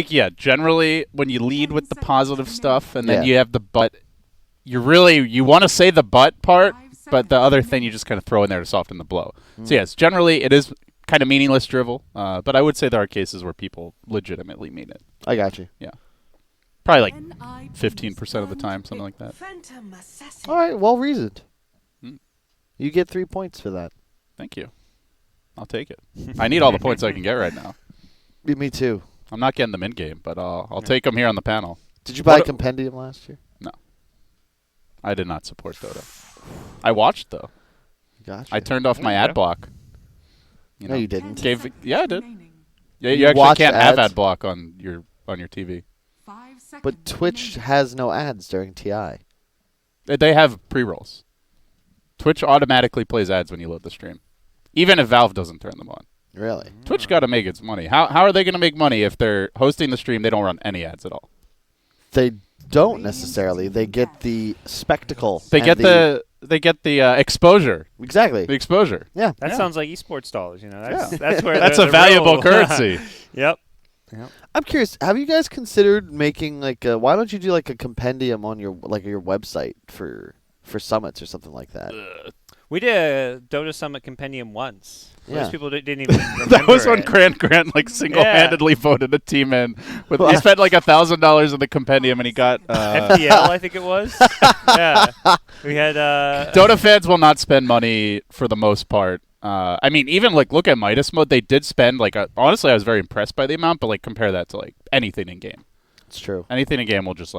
think, generally when you lead with the positive stuff and then you have the but, you want to say the but part, but the other thing you just kind of throw in there to soften the blow. So yes, generally it is kind of meaningless drivel, but I would say there are cases where people legitimately mean it. I got you. Yeah. Probably like 15% of the time, something like that. All right, well reasoned. You get 3 points for that. Thank you. I'll take it. I need all the points I can get right now. Me too. I'm not getting them in game, but I'll take them here on the panel. Did you buy a compendium last year? No. I did not support Dota. I watched, though. Gotcha. I turned off my ad block. No, you didn't. I did. Yeah, you actually can't have ad block on your TV. But Twitch has no ads during TI. They have pre-rolls. Twitch automatically plays ads when you load the stream, even if Valve doesn't turn them on. Really? Twitch got to make its money. How are they going to make money if they're hosting the stream? They don't run any ads at all. They don't necessarily. They get the spectacle. They get the exposure. Exactly. The exposure. Yeah. That sounds like esports dollars. That's where that's a valuable currency. Yep. I'm curious. Have you guys considered making why don't you do like a compendium on your your website for summits or something like that? We did a Dota Summit compendium once. Most people didn't even remember That was when it. Grant single-handedly voted a team in. He spent like $1,000 in the compendium, and he got MDL, I think it was. Yeah, we had Dota fans will not spend money for the most part. I mean, even look at Midas Mode. They did spend honestly, I was very impressed by the amount, but compare that to anything in game. It's true. Anything in game will just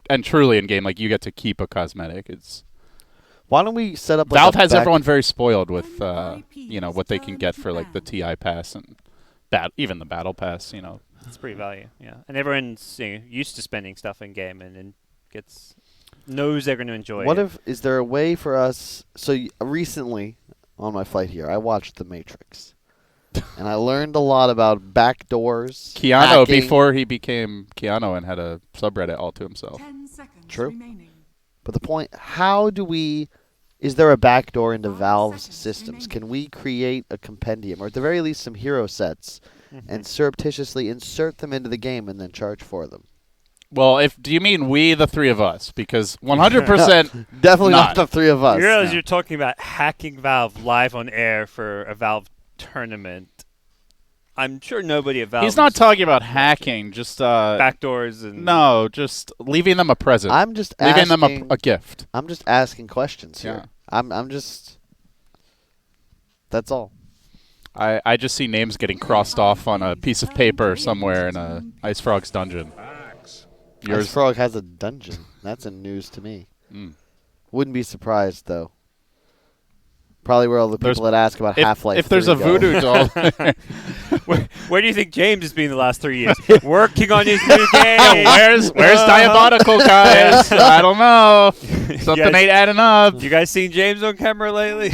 and truly in game you get to keep a cosmetic. It's. Why don't we set up Valve has everyone very spoiled with what they can get for the TI pass and even the battle pass. It's pretty value. Yeah, and everyone's used to spending stuff in game and knows they're going to enjoy it. Is there a way for us? So recently on my flight here, I watched The Matrix, and I learned a lot about backdoors. Keanu before he became Keanu and had a subreddit all to himself. 10 seconds True. remaining. But the point, is there a backdoor into Valve's systems? Can we create a compendium, or at the very least some hero sets, and surreptitiously insert them into the game and then charge for them? Well, do you mean we, the three of us? Because 100% definitely not the three of us. You realize you're talking about hacking Valve live on air for a Valve tournament. I'm sure nobody at Valve. He's not talking about hacking, just backdoors and just leaving them a present. I'm just leaving them a gift. I'm just asking questions here. Yeah. I'm just. That's all. I just see names getting crossed off on a piece of paper somewhere in a Ice Frog's dungeon. Ice Frog has a dungeon. That's a news to me. Wouldn't be surprised though. Probably where all the people that ask about Half-Life. If there's a voodoo doll. Where do you think James has been the last 3 years? Working on his new game. Where's Diabolical, guys? I don't know. Something ain't adding up. You guys seen James on camera lately?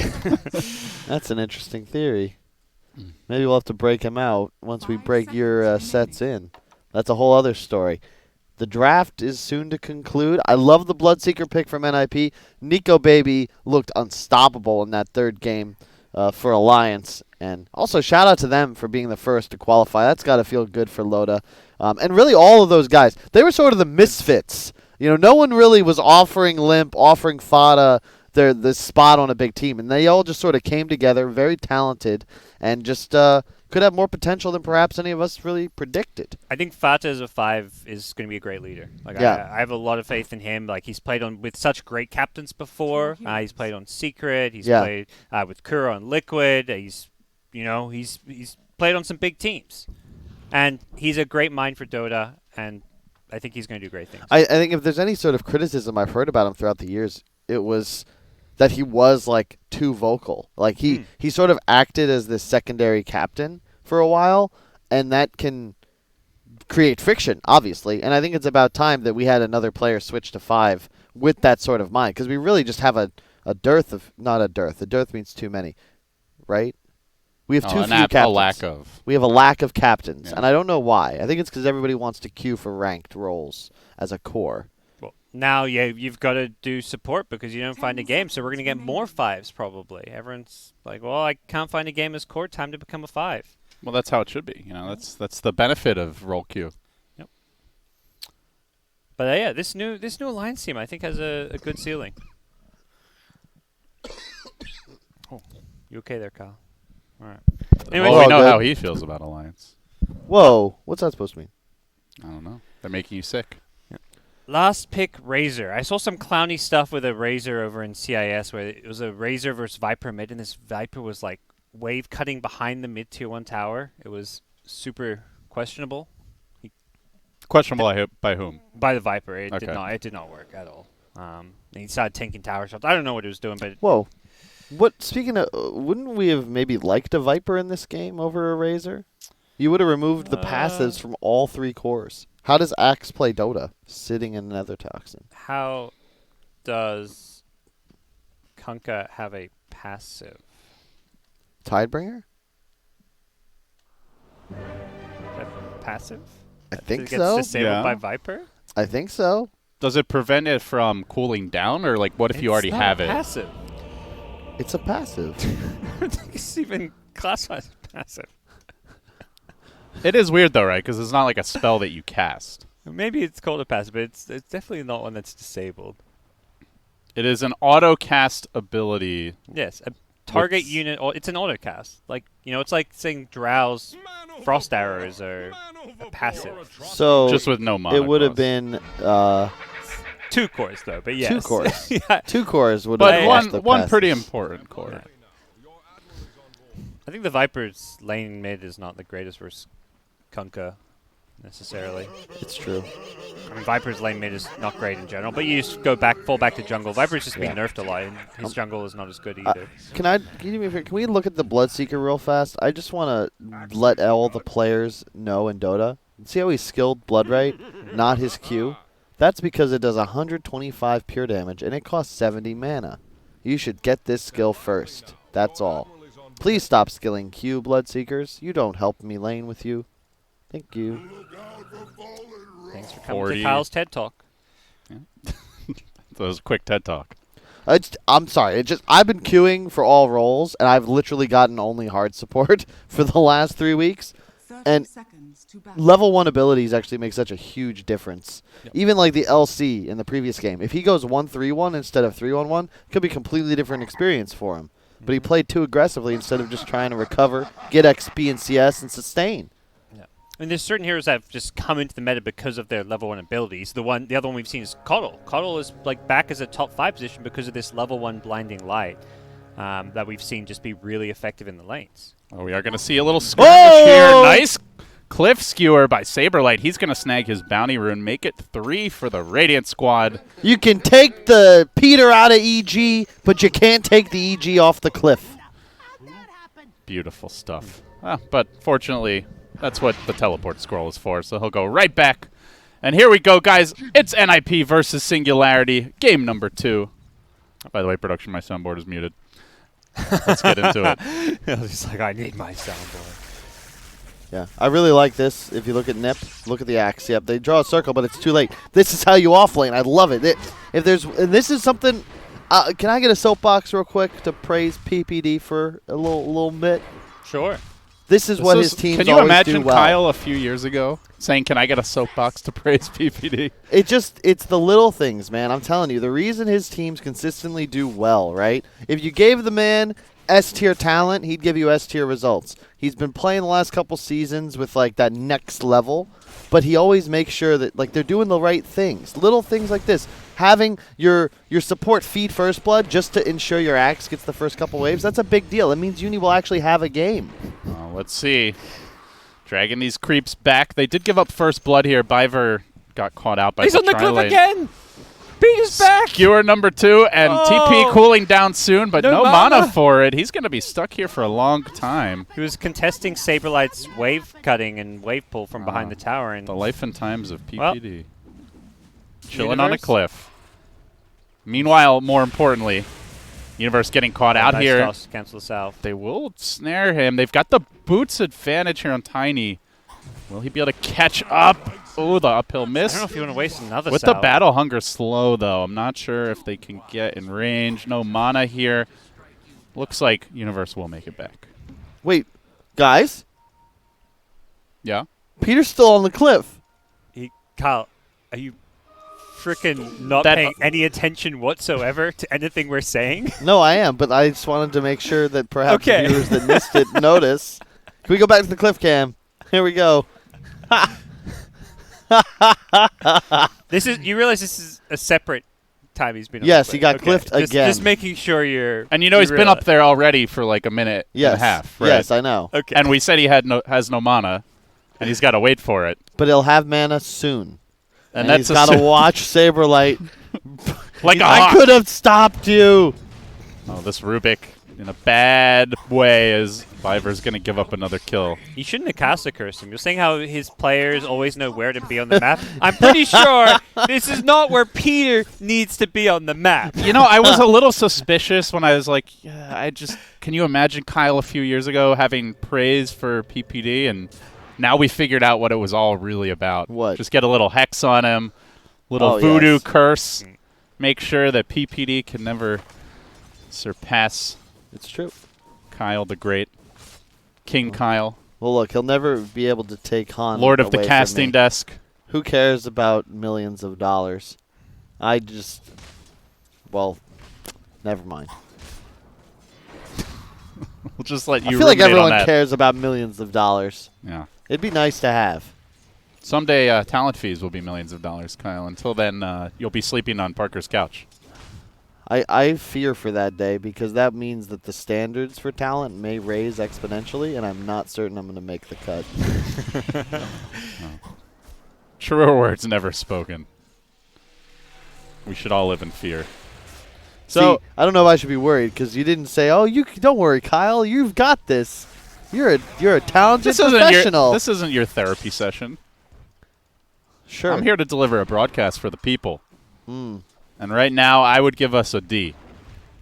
That's an interesting theory. Maybe we'll have to break him out once we break your sets in. That's a whole other story. The draft is soon to conclude. I love the Bloodseeker pick from NiP. Nico Baby looked unstoppable in that third game for Alliance. And also shout out to them for being the first to qualify. That's got to feel good for Loda. And really all of those guys, they were sort of the misfits. No one really was offering Limp, offering Fada the spot on a big team. And they all just sort of came together, very talented, and just could have more potential than perhaps any of us really predicted. I think Fata as a 5 is going to be a great leader. I have a lot of faith in him. He's played with such great captains before. He's played on Secret. He's played with Kura on Liquid. He's played on some big teams, and he's a great mind for Dota. And I think he's going to do great things. I think if there's any sort of criticism I've heard about him throughout the years, it was that he was too vocal. He sort of acted as the secondary captain for a while, and that can create friction, obviously. And I think it's about time that we had another player switch to 5 with that sort of mind, because we really just have a dearth of, not a dearth. A dearth means too many, right? We have too few captains. We have a lack of captains, and I don't know why. I think it's because everybody wants to queue for ranked roles as a core. Well, now you've got to do support because you don't find a game, so we're going to get more 5s probably. Everyone's like, well, I can't find a game as core. Time to become a 5. Well, that's how it should be. That's the benefit of role queue. But yeah, this new Alliance team I think has a good ceiling. Oh, you okay there, Kyle? All right. Anyway, Well, we know good. how he feels about Alliance. Whoa, what's that supposed to mean? I don't know. They're making you sick. last pick, Razor. I saw some clowny stuff with a Razor over in CIS where it was a Razor versus Viper mid, and this Viper was like wave cutting behind the mid tier 1 tower. It was super questionable. Questionable by whom? By the Viper. It Okay. did not work at all. And he started tanking tower shots. I don't know what he was doing, but Whoa. What? Speaking of, wouldn't we have maybe liked a Viper in this game over a Razor? You would have removed the passives from all 3 cores. How does Axe play Dota? Sitting in Nether Toxin. how does Kunkka have a passive? Tidebringer? Passive? I think It gets so. disabled Yeah. by Viper? I think so. Does it prevent it from cooling down, or like what if you already It's not have a it? passive. It's a passive. I don't think it's even classified as passive. It is weird though, right? Because it's not like a spell that you cast. Maybe it's called a passive, but it's definitely not one that's disabled. It is an auto cast ability. Yes, a target With- unit. It's an auto cast. Like it's like saying Drow's frost arrows are a passive. So Just with no mana. it would have cost. been 2 cores though, but yes. 2 cores. Yeah. 2 cores would But have one lost the one pretty passives. important core. Yeah. I think the Viper's lane mid is not the greatest versus Kunkka necessarily. It's true. I mean, Viper's lane mid is not great in general, but you just fall back to jungle. Viper's just being nerfed a lot, and his jungle is not as good either. Can you do me a favor? Can we look at the Bloodseeker real fast? I just want to let all the players know in Dota. See how he's skilled Blood Right, not his Q? That's because it does 125 pure damage, and it costs 70 mana. You should get this skill first. That's all. Please stop skilling Q, Bloodseekers. You don't help me lane with you. Thank you. Thanks for coming 40. to Kyle's TED Talk. So it was a quick TED talk. I'm sorry. I've been queuing for all roles, and I've literally gotten only hard support for the last 3 weeks. And level 1 abilities actually make such a huge difference. Yep. Even like the LC in the previous game. If he goes 1-3-1 instead of 3-1-1, it could be a completely different experience for him. But he played too aggressively instead of just trying to recover, get XP in CS, and sustain. I mean, there's certain heroes that have just come into the meta because of their level 1 abilities. The other one we've seen is Coddle. Coddle is like back as a top 5 position because of this level 1 blinding light that we've seen just be really effective in the lanes. Oh, we are going to see a little skirmish here. Nice cliff skewer by Saberlight. He's going to snag his bounty rune, make it 3 for the Radiant squad. You can take the Peter out of EG, but you can't take the EG off the cliff. Beautiful stuff. But fortunately, that's what the teleport scroll is for, so he'll go right back. And here we go, guys. It's NiP versus Singularity, game number 2. By the way, production, my soundboard is muted. Let's get into it. He's like, I need my soundboard. Yeah, I really like this. If you look at NiP, look at the Axe. Yep, they draw a circle, but it's too late. This is how you offlane. I love it. And this is something. Can I get a soapbox real quick to praise PPD for a little bit? Sure. This is what his teams Can you always imagine do well. Kyle a few years ago saying, "Can I get a soapbox to praise PPD?" It's the little things, man. I'm telling you, the reason his teams consistently do well, right? If you gave the man S-tier talent, he'd give you S-tier results. He's been playing the last couple seasons with like that next level, but he always makes sure that like they're doing the right things. Little things like this. Having your support feed first blood just to ensure your Axe gets the first couple waves, that's a big deal. It means Uni will actually have a game. Let's see. Dragging these creeps back. They did give up first blood here. Biver got caught out by He's the on the cliff tri-lane. again! Beat is back! Skewer number 2, and TP cooling down soon, but no mana mana. for it. He's going to be stuck here for a long time. He was contesting Saberlight's wave cutting and wave pull from behind the tower. And The life and times of PPD. Well, Chilling on a Universe? cliff. Meanwhile, more importantly, Universe getting caught out nice here. toss to cancel this out. They will snare him. They've got the boots advantage here on Tiny. Will he be able to catch up? Oh, the uphill I miss. don't know if you want to waste another With the salve. battle hunger slow, though, I'm not sure if they can get in range. No mana here. Looks like Universe will make it back. Wait, guys, Yeah? Peter's still on the cliff. Kyle, are you freaking not paying any attention whatsoever to anything we're saying? No, I am, but I just wanted to make sure that perhaps the viewers that missed it notice. Can we go back to the cliff cam? Here we go. You realize this is a separate time he's been on Yes, the he got cliff. cliffed again. Just making sure you're... And he's been up there already for like a minute and a half, right? Yes, I know. Okay. And we said he has no mana, and he's got to wait for it. But he'll have mana soon. And he's got to watch Saberlight. Like I could have stopped you. Oh, this Rubik in a bad way as Viver's going to give up another kill. You shouldn't have cast a curse him. You're saying how his players always know where to be on the map. I'm pretty sure this is not where Peter needs to be on the map. You know, I was a little suspicious when I was like, can you imagine Kyle a few years ago having praise for PPD, and now we figured out what it was all really about. What? Just get a little hex on him, little voodoo curse, make sure that PPD can never surpass. It's true. Kyle the Great. King Kyle. Well, look, he'll never be able to take Han Lord of the away from casting me. desk. Who cares about millions of dollars? Well, never mind. We'll just let you I feel like ruminate on everyone that. cares about millions of dollars. Yeah. It'd be nice to have. Someday talent fees will be millions of dollars, Kyle. Until then, you'll be sleeping on Parker's couch. I fear for that day because that means that the standards for talent may raise exponentially, and I'm not certain I'm going to make the cut. Truer words never spoken. We should all live in fear. So see, I don't know if I should be worried because you didn't say, "Oh, don't worry, Kyle, you've got this. You're a talented professional." This isn't your therapy session. Sure. I'm here to deliver a broadcast for the people. Mm. And right now, I would give us a D.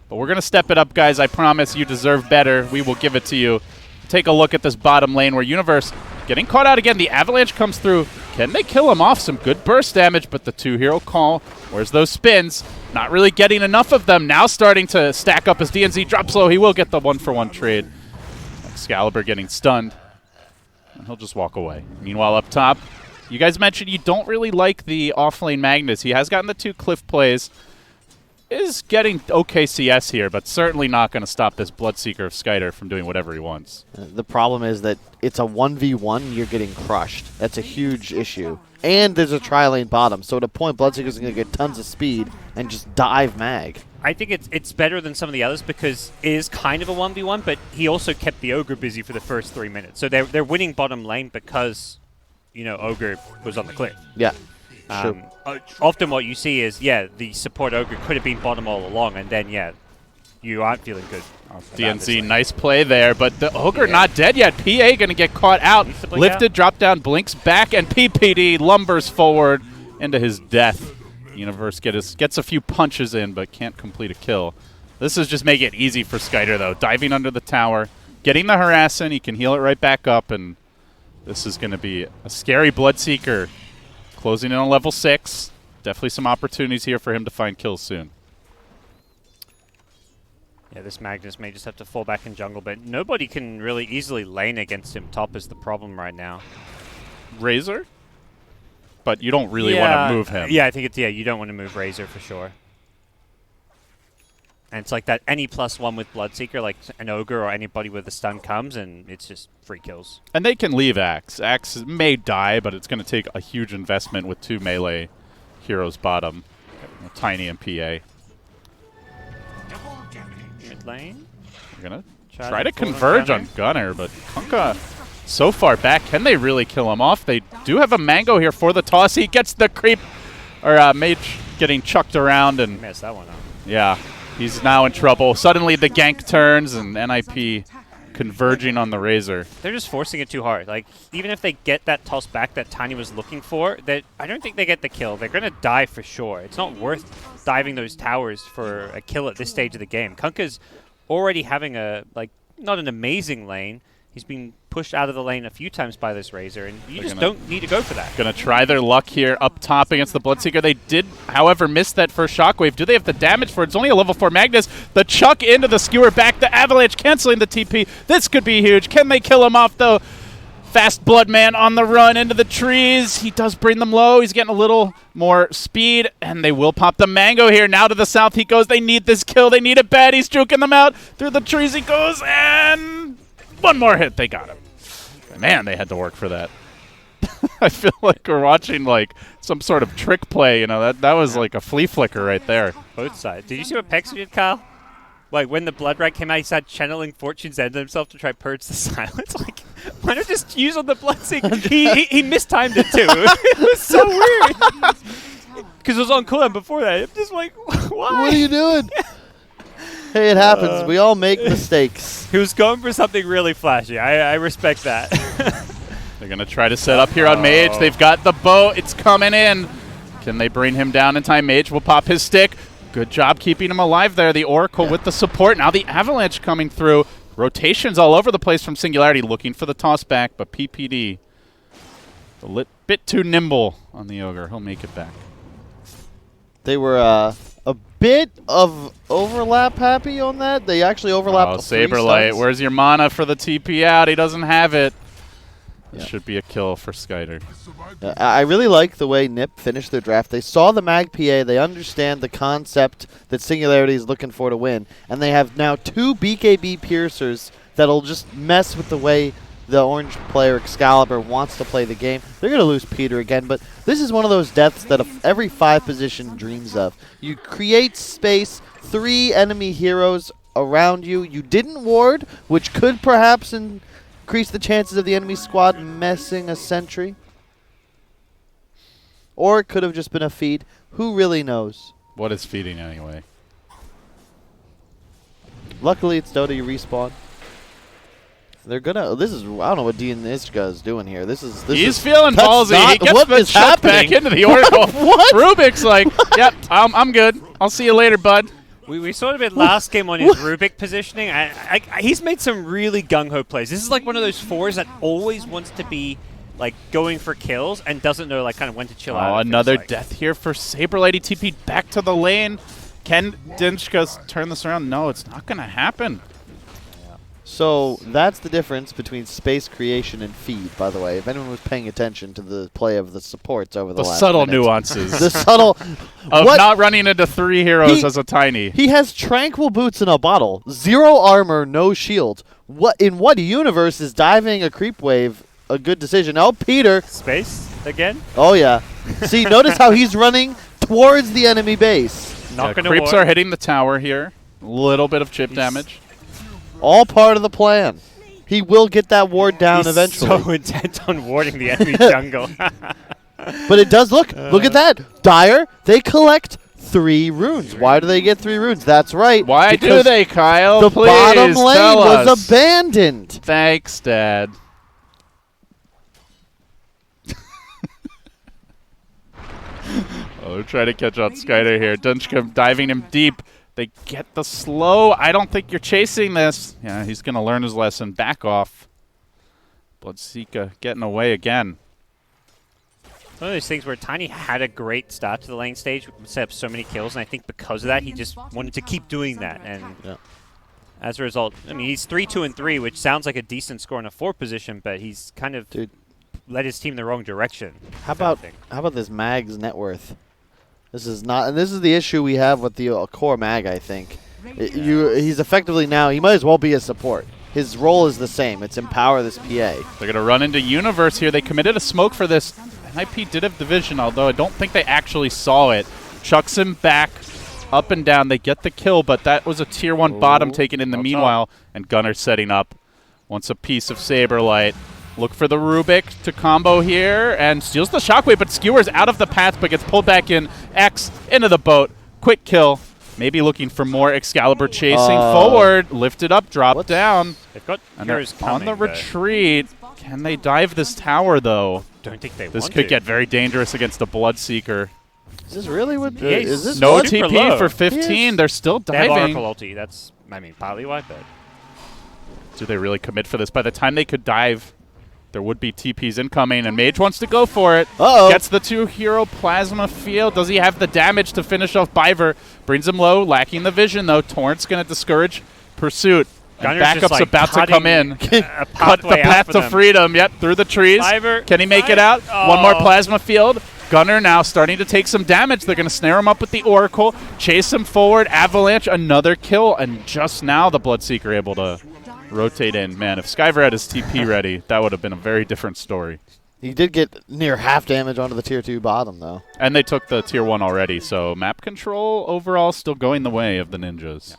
But we're going to step it up, guys. I promise you deserve better. We will give it to you. Take a look at this bottom lane where Universe getting caught out again. The Avalanche comes through. Can they kill him off? Some good burst damage, but the two-hero call. Where's those spins? Not really getting enough of them. Now starting to stack up as DNZ drops low. He will get the one-for-one trade. Excalibur getting stunned. And he'll just walk away. Meanwhile, up top, you guys mentioned you don't really like the offlane Magnus. He has gotten the 2 cliff plays. Is getting okay CS here, but certainly not going to stop this Bloodseeker of Skyder from doing whatever he wants. The problem is that it's a 1v1, you're getting crushed. That's a huge issue. And there's a tri-lane bottom, so at a point, Bloodseeker's going to get tons of speed and just dive mag. I think it's better than some of the others because it is kind of a 1v1, but he also kept the Ogre busy for the first 3 minutes. So they're winning bottom lane because, Ogre was on the cliff. Yeah. Sure. Often what you see is, the support Ogre could have been bottom all along, and then, you aren't feeling good. DNZ, nice play there, but the Ogre not dead yet. PA going to get caught out. Lifted, drop down, blinks back, and PPD lumbers forward into his death. Universe gets a few punches in, but can't complete a kill. This is just making it easy for Skyder, though. Diving under the tower, getting the harass in. He can heal it right back up, and this is going to be a scary Bloodseeker. Closing in on level 6. Definitely some opportunities here for him to find kills soon. Yeah, this Magnus may just have to fall back in jungle, but nobody can really easily lane against him. Top is the problem right now. Razor? But you don't really want to move him. Yeah, I think you don't want to move Razor for sure. And it's like that any +1 with Bloodseeker, like an Ogre or anybody with a stun comes, and it's just free kills. And they can leave Axe. Axe may die, but it's going to take a huge investment with 2 melee heroes bottom. Tiny and PA. Mid lane. We're going to try to converge on Gunner, but Kunkka so far back. Can they really kill him off? They do have a Mango here for the toss. He gets the creep, or Mage getting chucked around. And missed that one up. Yeah. He's now in trouble. Suddenly the gank turns, and NiP converging on the Razor. They're just forcing it too hard. Like, even if they get that toss back that Tiny was looking for, I don't think they get the kill. They're going to die for sure. It's not worth diving those towers for a kill at this stage of the game. Kunkka's already having not an amazing lane. He's been pushed out of the lane a few times by this Razor, and you just don't need to go for that. Going to try their luck here up top against the Bloodseeker. They did, however, miss that first shockwave. Do they have the damage for it? It's only a level 4 Magnus. The chuck into the skewer back. The Avalanche canceling the TP. This could be huge. Can they kill him off, though? Fast Blood Man on the run into the trees. He does bring them low. He's getting a little more speed, and they will pop the mango here. Now to the south he goes. They need this kill. They need it bad. He's juking them out. Through the trees he goes, and one more hit. They got him. Man, they had to work for that. I feel like we're watching like some sort of trick play. You know, that was like a flea flicker right there. Both sides. Did you see what Pex did, Kyle? Like, when the Blood Rat came out, he started channeling Fortune's End himself to try purge the silence. Like, why not just use on the Bloodseeker? he mistimed it, too. It was so weird. Because it was on cooldown before that. I'm just like, why? What are you doing? Hey, it happens. We all make mistakes. He was going for something really flashy. I respect that. They're going to try to set up here on Mage. They've got the bow. It's coming in. Can they bring him down in time? Mage will pop his stick. Good job keeping him alive there. The Oracle with the support. Now the Avalanche coming through. Rotations all over the place from Singularity, looking for the toss back, but PPD a bit too nimble on the Ogre. He'll make it back. They were a bit of overlap happy on that. They actually overlapped. Saberlight, where's your mana for the TP out? He doesn't have it. This should be a kill for Skyder. I really like the way NiP finished their draft. They saw the Mag PA. They understand the concept that Singularity is looking for to win. And they have now 2 BKB piercers that'll just mess with the way the orange player Excalibur wants to play the game. They're going to lose Peter again, but this is one of those deaths that every 5 position dreams of. You create space, 3 enemy heroes around you. You didn't ward, which could perhaps increase the chances of the enemy squad messing a sentry. Or it could have just been a feed. Who really knows? What is feeding anyway? Luckily, it's Dota. You respawn. They're gonna. This is. I don't know what Dean Ishka is doing here. He's feeling ballsy. He gets the chuck back into the Oracle. What? Rubik's like, yep, I'm good. I'll see you later, bud. We saw a bit last game on his Rubik positioning. He's made some really gung-ho plays. This is like one of those 4s that always wants to be like going for kills and doesn't know like kind of when to chill out. Oh, another death here for Saberlight. TP back to the lane. Can Dinchka turn this around? No, it's not going to happen. So that's the difference between space creation and feed, by the way. If anyone was paying attention to the play of the supports over the last subtle minute. nuances. The subtle... of not running into 3 heroes as a tiny. He has tranquil boots in a bottle. 0 armor, no shield. In what universe is diving a creep wave a good decision? Oh, Peter. Space again? Oh, yeah. See, notice how he's running towards the enemy base. Creeps are hitting the tower here. A little bit of chip damage. All part of the plan. He will get that ward down eventually. He's so intent on warding the enemy jungle. But it does look at that. Dire, they collect 3 runes. Why do they get 3 runes? That's right. Why do they, Kyle? The Please bottom lane tell was us. abandoned. Thanks, Dad. Oh, try to catch out Skyder here. Dunchka diving him deep. They get the slow. I don't think you're chasing this. Yeah, he's going to learn his lesson. Back off. Bloodseeker getting away again. One of those things where Tiny had a great start to the lane stage, set up so many kills, and I think because of that, he just wanted to keep doing that. And as a result, I mean, he's 3-2-3, which sounds like a decent score in a 4 position, but he's kind of led his team in the wrong direction. How about this Mag's net worth? This is not, and this is the issue we have with the core Mag. I think he's effectively now. He might as well be a support. His role is the same. It's empower this PA. They're going to run into Universe here. They committed a smoke for this. NiP did have Division, although I don't think they actually saw it. Chucks him back, up and down. They get the kill, but that was a tier 1 bottom taken in the meanwhile. And Gunner setting up. Wants a piece of Saberlight. Look for the Rubik to combo here and steals the Shockwave, but skewers out of the path, but gets pulled back in. X into the boat. Quick kill. Maybe looking for more Excalibur chasing forward. Lifted up, dropped down. They've got and they're on the retreat. Can they dive this tower, though? Don't think they This could get very dangerous against a Bloodseeker. Is this really what? Is this no TP for 15? They're still diving. They have Oracle ulti. That's, I mean, partly why, but... Do they really commit for this? By the time they could dive, there would be TPs incoming, and Mage wants to go for it. Gets the 2-hero Plasma Field. Does he have the damage to finish off Biver? Brings him low, lacking the vision, though. Torrent's going to discourage pursuit. And backup's about to come in. Cut the path to freedom. Yep, through the trees. Can he make it out? Oh. One more plasma field. Gunner now starting to take some damage. They're going to snare him up with the Oracle, chase him forward. Avalanche, another kill, and just now the Bloodseeker able to rotate in. Man, if Skyver had his TP ready, that would have been a very different story. He did get near half damage onto the Tier 2 bottom, though. And they took the Tier 1 already, so map control overall still going the way of the Ninjas. Yeah.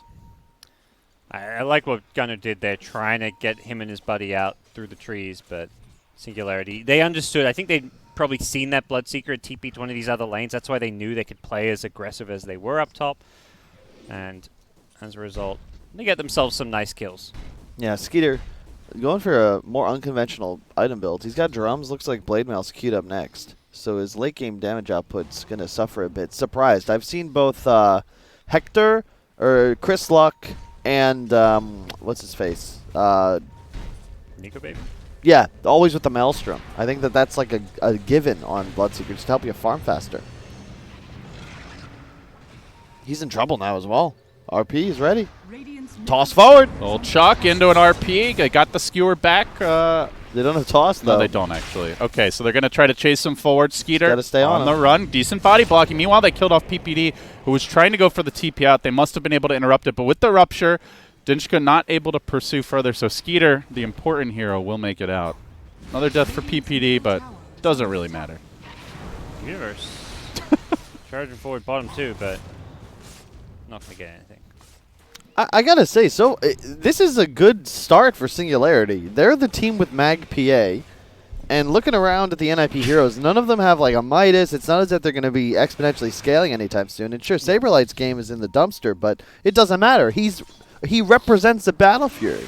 I like what Gunner did there, trying to get him and his buddy out through the trees, but Singularity, they understood. I think they'd probably seen that Bloodseeker had TP'd one of these other lanes. That's why they knew they could play as aggressive as they were up top. And as a result, they get themselves some nice kills. Yeah, Skeeter going for a more unconventional item build. He's got drums. Looks like Blade Mail's queued up next. So his late game damage output's going to suffer a bit. Surprised. I've seen both Hector, or Chris Luck, and what's his face? Nico Baby? Yeah, always with the Maelstrom. I think that's like a given on Bloodseeker, just to help you farm faster. He's in trouble now as well. RP is ready. Toss forward. Old Chuck into an RP. They got the skewer back. They don't have toss, though. No, they don't, actually. Okay, so they're going to try to chase him forward. Skeeter gotta stay on the run. Decent body blocking. Meanwhile, they killed off PPD, who was trying to go for the TP out. They must have been able to interrupt it, but with the rupture, Dinchka not able to pursue further. So Skeeter, the important hero, will make it out. Another death for PPD, but doesn't really matter. Universe. Charging forward bottom too, but not going to get anything. I gotta say, this is a good start for Singularity. They're the team with Mag PA, and looking around at the NiP heroes, none of them have like a Midas. It's not as if they're going to be exponentially scaling anytime soon. And sure, Saberlight's game is in the dumpster, but it doesn't matter. He represents the Battle Fury.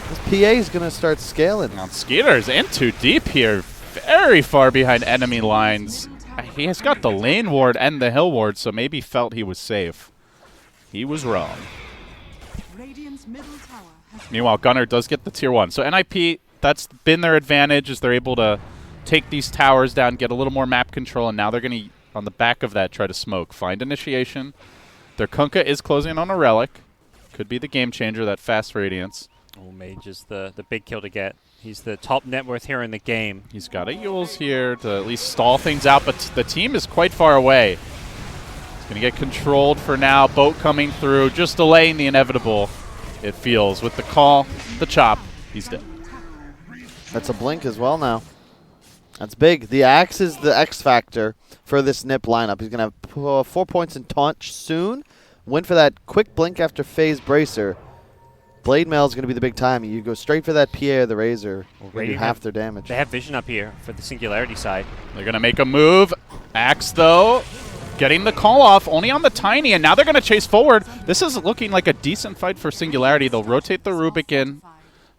This PA is going to start scaling. Now Skeeter's in too deep here, very far behind enemy lines. He has got the lane ward and the hill ward, so maybe felt he was safe. He was wrong. Meanwhile, Gunner does get the Tier 1. So NiP, that's been their advantage, is they're able to take these towers down, get a little more map control, and now they're going to, on the back of that, try to smoke. Find initiation. Their Kunkka is closing on a relic. Could be the game changer, that fast radiance. Oh, Mage is the big kill to get. He's the top net worth hero in the game. He's got a Yules here to at least stall things out, but the team is quite far away. Going to get controlled for now. Boat coming through, just delaying the inevitable, it feels. With the call, the chop, he's dead. That's a blink as well now. That's big. The Axe is the X factor for this NiP lineup. He's going to have 4 points in taunt soon. Went for that quick blink after phase bracer. Blade Mail is going to be the big time. You go straight for that PA or the Razor. Well, do half their damage. They have vision up here for the Singularity side. They're going to make a move. Axe, though, getting the call off only on the Tiny, and now they're going to chase forward. This is looking like a decent fight for Singularity. They'll rotate the Rubik in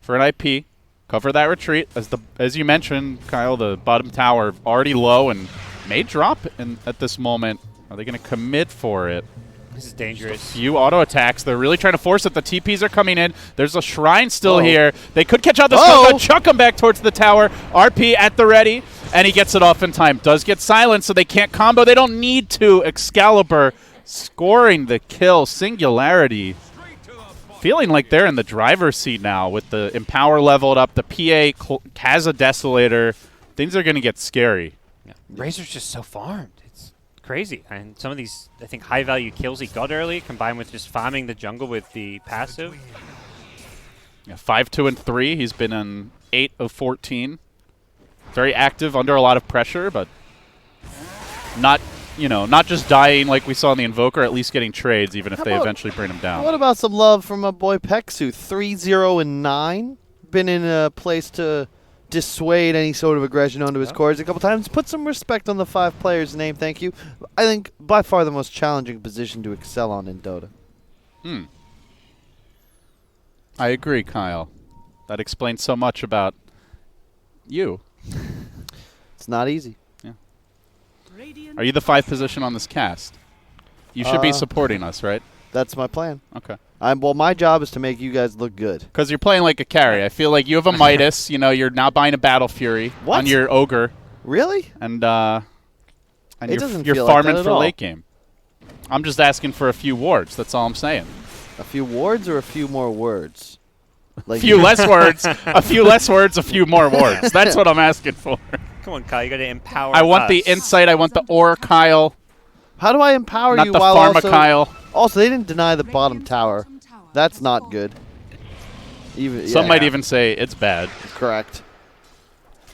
for an IP, cover that retreat. As you mentioned, Kyle, the bottom tower already low and may drop at this moment. Are they going to commit for it? This is dangerous. Just a few auto attacks. They're really trying to force it. The TPs are coming in. There's a shrine still here. They could catch out this Kunkka, chuck him back towards the tower. RP at the ready, and he gets it off in time. Does get silenced, so they can't combo. They don't need to. Excalibur scoring the kill. Singularity feeling like they're in the driver's seat now with the Empower leveled up. The PA has a Desolator. Things are going to get scary. Yeah. Razor's just so farmed. Crazy. And some of these, I think, high-value kills he got early, combined with just farming the jungle with the passive. Yeah, 5, 2, and 3. He's been in 8 of 14. Very active, under a lot of pressure, but not just dying like we saw in the Invoker, at least getting trades, even if they eventually bring him down. What about some love from my boy Peksu? 3-0 and 9. Been in a place to dissuade any sort of aggression onto his cores a couple times. Put some respect on the 5 player's name, thank you. I think by far the most challenging position to excel on in Dota. I agree, Kyle. That explains so much about you. It's not easy. Yeah. Are you the 5 position on this cast? You should be supporting us, right? That's my plan. Okay. Well, my job is to make you guys look good. Because you're playing like a carry. I feel like you have a Midas. You're now buying a Battle Fury on your Ogre. Really? And it doesn't you're feel farming like that for at all. late game. I'm just asking for a few wards. That's all I'm saying. A few wards or a few more words? Like a few less words, a few less words, a few more words. That's what I'm asking for. Come on, Kyle. You got to empower I want us. the insight. I want the ore, Kyle. How do I empower not you the while pharma, also... Kyle. Also, they didn't deny the bottom tower. That's not good. Some might even say it's bad. Correct.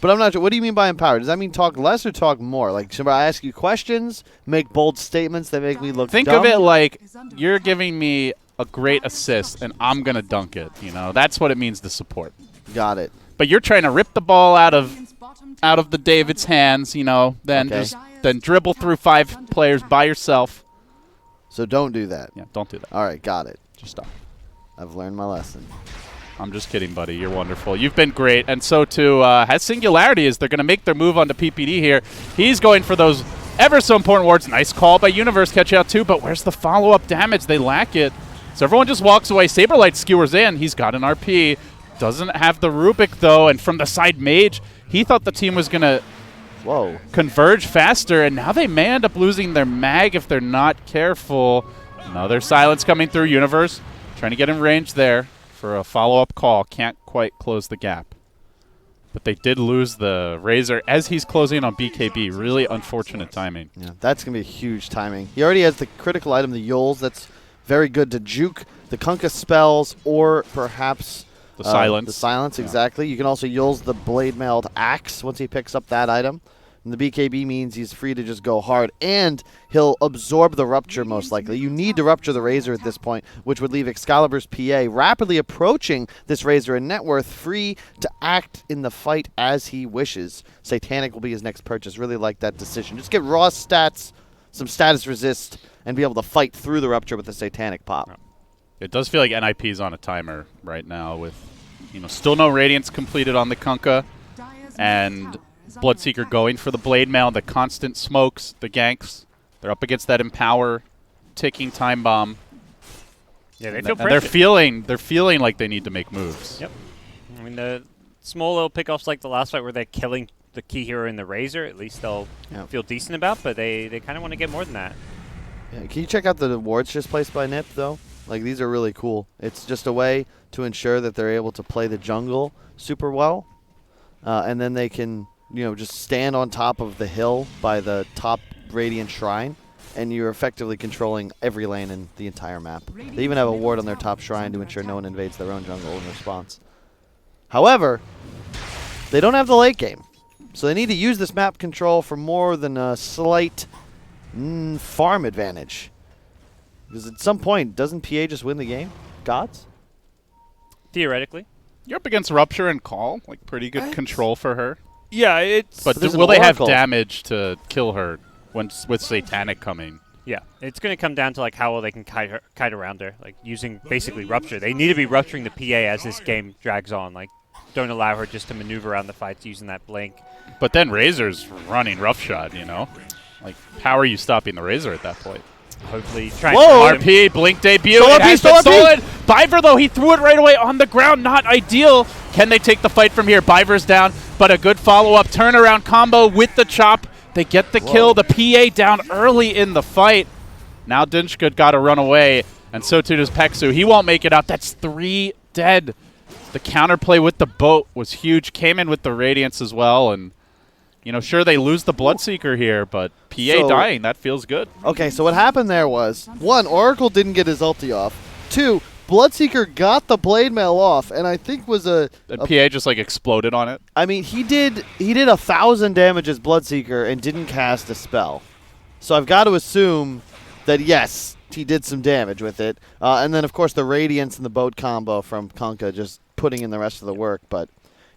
But I'm not sure. What do you mean by empower? Does that mean talk less or talk more? Like, should I ask you questions, make bold statements that make me look Think dumb? of it like you're giving me a great assist, and I'm going to dunk it. You know, that's what it means to support. Got it. But you're trying to rip the ball out of the David's hands, you know, then then dribble through 5 players by yourself. So don't do that. Yeah, don't do that. All right, got it. Just stop. I've learned my lesson. I'm just kidding, buddy. You're wonderful. You've been great. And so, too, has Singularity as they're going to make their move onto PPD here. He's going for those ever so important wards. Nice call by Universe. Catch out, too. But where's the follow-up damage? They lack it. So everyone just walks away. Saberlight skewers in. He's got an RP. Doesn't have the Rubik, though. And from the side Mage, he thought the team was going to converge faster. And now they may end up losing their mag if they're not careful. Another silence coming through. Universe trying to get in range there for a follow-up call. Can't quite close the gap. But they did lose the Razor as he's closing on BKB. Really unfortunate timing. Yeah, that's going to be huge timing. He already has the critical item, the Yols. That's very good to juke the Kunkka spells or perhaps the silence. The silence, exactly. You can also Yols the Blade Mailed Axe once he picks up that item. And the BKB means he's free to just go hard, and he'll absorb the Rupture most likely. You need to Rupture the Razor at this point, which would leave Excalibur's PA rapidly approaching this Razor and net worth, free to act in the fight as he wishes. Satanic will be his next purchase. Really like that decision. Just get raw stats, some status resist, and be able to fight through the Rupture with the Satanic pop. It does feel like NiP is on a timer right now with, still no Radiance completed on the Kunkka, and Bloodseeker going for the Blade Mail, the constant smokes, the ganks. They're up against that Empower, ticking time bomb. Yeah, they feel and they're feeling like they need to make moves. Yep. I mean, the small little pickoffs like the last fight where they're killing the key hero in the Razor, at least they'll feel decent about, but they kind of want to get more than that. Yeah, can you check out the wards just placed by NiP, though? Like, these are really cool. It's just a way to ensure that they're able to play the jungle super well, and then they can just stand on top of the hill by the top Radiant Shrine, and you're effectively controlling every lane in the entire map. They even have a ward on their top shrine to ensure no one invades their own jungle in response. However, they don't have the late game, so they need to use this map control for more than a slight farm advantage. Because at some point, doesn't PA just win the game? Gods? Theoretically. You're up against Rupture and Call, like pretty good control for her. Yeah, it's... But will they have damage to kill her with Satanic coming? Yeah, it's going to come down to how well they can kite around her, using basically Rupture. They need to be rupturing the PA as this game drags on. Don't allow her just to maneuver around the fights using that blink. But then Razor's running roughshod, how are you stopping the Razor at that point? Hopefully trying to RP, blink debut. Stolen. Biver, though, he threw it right away on the ground. Not ideal. Can they take the fight from here? Biver's down, but a good follow-up turnaround combo with the chop. They get the kill. The PA down early in the fight. Now Dinshka got to run away, and so too does Peksu. He won't make it out. That's 3 dead. The counterplay with the boat was huge. Came in with the Radiance as well, and sure, they lose the Bloodseeker here, but PA dying, that feels good. Okay, so what happened there was, 1, Oracle didn't get his ulti off. 2, Bloodseeker got the Blade Mail off, and I think was and PA just exploded on it. I mean, he did 1,000 damage as Bloodseeker and didn't cast a spell. So I've got to assume that, yes, he did some damage with it. And then, of course, the Radiance and the boat combo from Kunkka just putting in the rest of the work, but...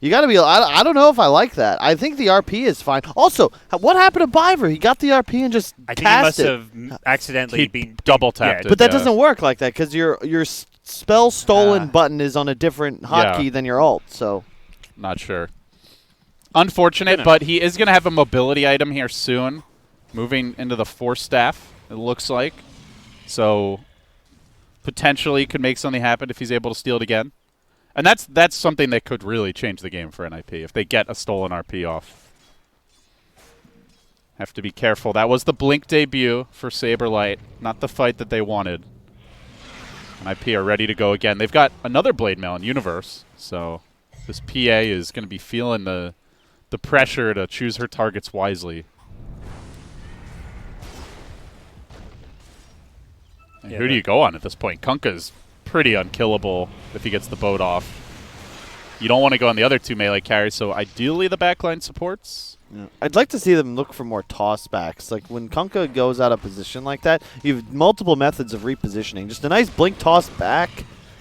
You got to be... I don't know if I like that. I think the RP is fine. Also, what happened to Biver? He got the RP and just cast it. I think he must have accidentally been double-tapped it. But that doesn't work like that because your spell stolen button is on a different hotkey than your ult, so... Not sure. Unfortunate, but he is going to have a mobility item here soon. Moving into the Force Staff, it looks like. So, potentially could make something happen if he's able to steal it again. And that's something that could really change the game for NiP if they get a stolen RP off. Have to be careful. That was the blink debut for Saberlight, not the fight that they wanted. NiP are ready to go again. They've got another Blade Mail in Universe, so this PA is going to be feeling the pressure to choose her targets wisely. And who do you go on at this point? Kunkka's pretty unkillable if he gets the boat off. You don't want to go on the other 2 melee carries, so ideally the backline supports. Yeah. I'd like to see them look for more toss-backs. Like, when Kunkka goes out of position like that, you have multiple methods of repositioning. Just a nice blink toss back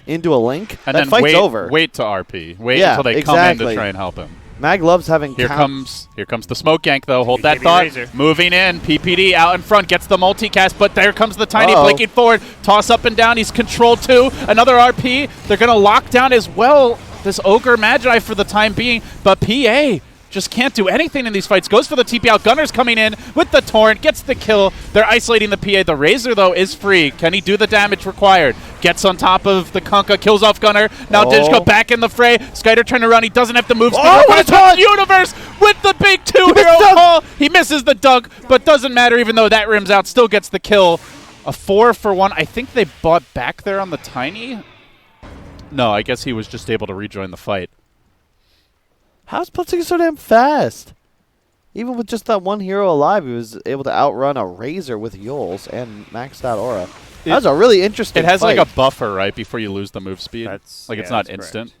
into a link, and that then fight's over. Wait to RP. Wait until they come in to try and help him. Mag loves having Here comes the smoke gank, though. Hold that BKB thought. Razor. Moving in. PPD out in front. Gets the multicast, but there comes the Tiny blinking forward. Toss up and down. He's controlled too. Another RP. They're going to lock down as well this Ogre Magi for the time being, but PA just can't do anything in these fights. Goes for the TP out. Gunner's coming in with the Torrent. Gets the kill. They're isolating the PA. The Razor, though, is free. Can he do the damage required? Gets on top of the Kunkka. Kills off Gunner. Now Digiko back in the fray. Skyder turned around. He doesn't have to move. What a touch! Universe with the big 2-hero call. He misses the dunk, but doesn't matter even though that rims out. Still gets the kill. A 4-for-1. I think they bought back there on the Tiny. No, I guess he was just able to rejoin the fight. How's Plutziger so damn fast? Even with just that 1 hero alive, he was able to outrun a Razor with Yols and maxed out Aura. That was a really interesting It has fight. like a buffer, right, before you lose the move speed. It's not instant.